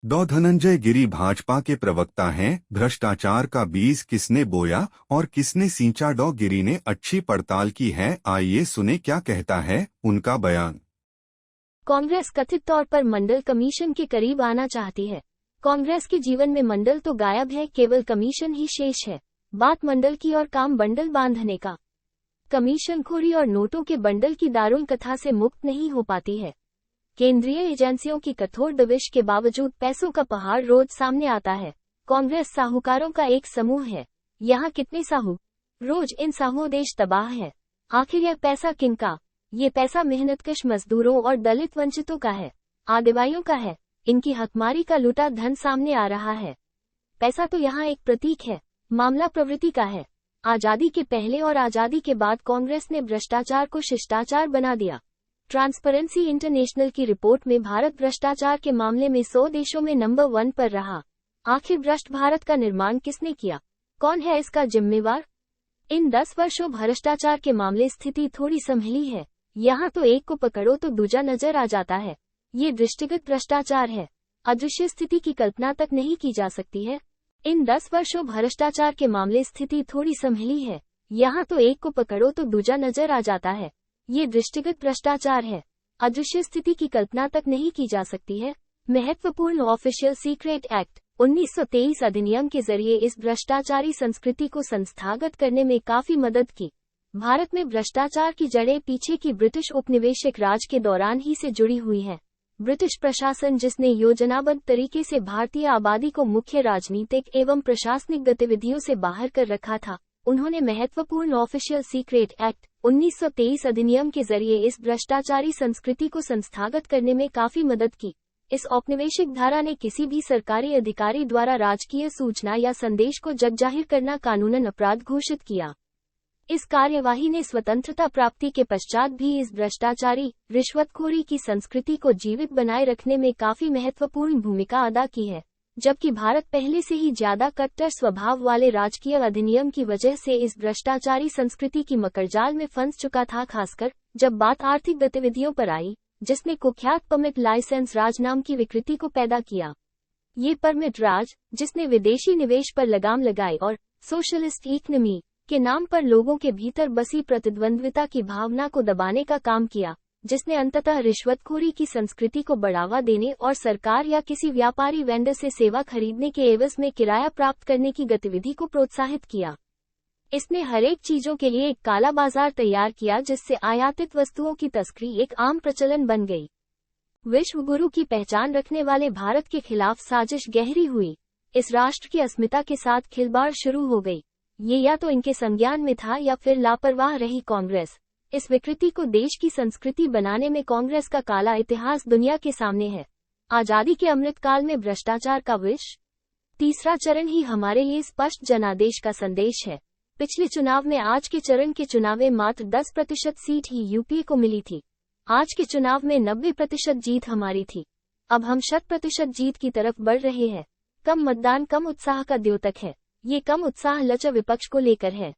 धनंजय गिरी भाजपा के प्रवक्ता हैं। भ्रष्टाचार का बीज किसने बोया और किसने सींचा? गिरी ने अच्छी पड़ताल की है। आइए सुने क्या कहता है उनका बयान। कांग्रेस कथित तौर पर मंडल कमीशन के करीब आना चाहती है। कांग्रेस के जीवन में मंडल तो गायब है, केवल कमीशन ही शेष है। बात मंडल की और काम बंडल बांधने का। कमीशनखोरी और नोटों के बंडल की दारुण कथा से मुक्त नहीं हो पाती है। केंद्रीय एजेंसियों की कठोर दबिश के बावजूद पैसों का पहाड़ रोज सामने आता है। कांग्रेस साहूकारों का एक समूह है। यहाँ कितने साहू? रोज इन साहुओं देश तबाह है। आखिर यह पैसा किनका? ये पैसा मेहनतकश मजदूरों और दलित वंचितों का है, आदिवासियों का है। इनकी हकमारी का लूटा धन सामने आ रहा है। पैसा तो यहाँ एक प्रतीक है, मामला प्रवृत्ति का है। आजादी के पहले और आजादी के बाद कांग्रेस ने भ्रष्टाचार को शिष्टाचार बना दिया। ट्रांसपेरेंसी इंटरनेशनल की रिपोर्ट में भारत भ्रष्टाचार के मामले में 100 देशों में नंबर 1 पर रहा। आखिर भ्रष्ट भारत का निर्माण किसने किया? कौन है इसका जिम्मेवार? इन 10 वर्षों भ्रष्टाचार के मामले स्थिति थोड़ी संभली है। यहाँ तो एक को पकड़ो तो दूजा नजर आ जाता है। ये दृष्टिगत भ्रष्टाचार है, अदृश्य स्थिति की कल्पना तक नहीं की जा सकती है। इन 10 वर्षों भ्रष्टाचार के मामले स्थिति थोड़ी संभली है। यहाँ तो एक को पकड़ो तो दूजा नजर आ जाता है। ये दृष्टिगत भ्रष्टाचार है, अदृश्य स्थिति की कल्पना तक नहीं की जा सकती है। महत्वपूर्ण ऑफिशियल सीक्रेट एक्ट 1923 अधिनियम के जरिए इस भ्रष्टाचारी संस्कृति को संस्थागत करने में काफी मदद की। भारत में भ्रष्टाचार की जड़ें पीछे की ब्रिटिश उपनिवेशिक राज के दौरान ही से जुड़ी हुई हैं। ब्रिटिश प्रशासन, जिसने योजनाबद्ध तरीके से भारतीय आबादी को मुख्य राजनीतिक एवं प्रशासनिक गतिविधियों से बाहर कर रखा था, उन्होंने महत्वपूर्ण ऑफिशियल सीक्रेट एक्ट 1923 अधिनियम के जरिए इस भ्रष्टाचारी संस्कृति को संस्थागत करने में काफी मदद की। इस औपनिवेशिक धारा ने किसी भी सरकारी अधिकारी द्वारा राजकीय सूचना या संदेश को जगजाहिर करना कानूनन अपराध घोषित किया। इस कार्यवाही ने स्वतंत्रता प्राप्ति के पश्चात भी इस भ्रष्टाचारी, रिश्वतखोरी की संस्कृति को जीवित बनाए रखने में काफी महत्वपूर्ण भूमिका अदा की है। जबकि भारत पहले से ही ज्यादा कट्टर स्वभाव वाले राजकीय अधिनियम की वजह से इस भ्रष्टाचारी संस्कृति की मकड़जाल में फंस चुका था, खासकर जब बात आर्थिक गतिविधियों पर आई, जिसने कुख्यात परमिट लाइसेंस राज नाम की विकृति को पैदा किया। ये परमिट राज, जिसने विदेशी निवेश पर लगाम लगाई और सोशलिस्ट इकोनॉमी के नाम पर लोगों के भीतर बसी प्रतिद्वंद्विता की भावना को दबाने का काम किया, जिसने अंततः रिश्वतखोरी की संस्कृति को बढ़ावा देने और सरकार या किसी व्यापारी वेंडर से सेवा खरीदने के एवज में किराया प्राप्त करने की गतिविधि को प्रोत्साहित किया। इसने हरेक चीजों के लिए एक काला बाजार तैयार किया, जिससे आयातित वस्तुओं की तस्करी एक आम प्रचलन बन गई। विश्व गुरु की पहचान रखने वाले भारत के खिलाफ साजिश गहरी हुई। इस राष्ट्र की अस्मिता के साथ खिलवाड़ शुरू हो गई। ये या तो इनके संज्ञान में था या फिर लापरवाह रही कांग्रेस। इस विकृति को देश की संस्कृति बनाने में कांग्रेस का काला इतिहास दुनिया के सामने है। आजादी के अमृतकाल में भ्रष्टाचार का विष। तीसरा चरण ही हमारे लिए स्पष्ट जनादेश का संदेश है। पिछले चुनाव में आज के चरण के चुनाव में मात्र 10% सीट ही यूपीए को मिली थी। आज के चुनाव में 90% जीत हमारी थी। अब हम 100% जीत की तरफ बढ़ रहे हैं। कम मतदान कम उत्साह का द्योतक है। ये कम उत्साह लचर विपक्ष को लेकर है।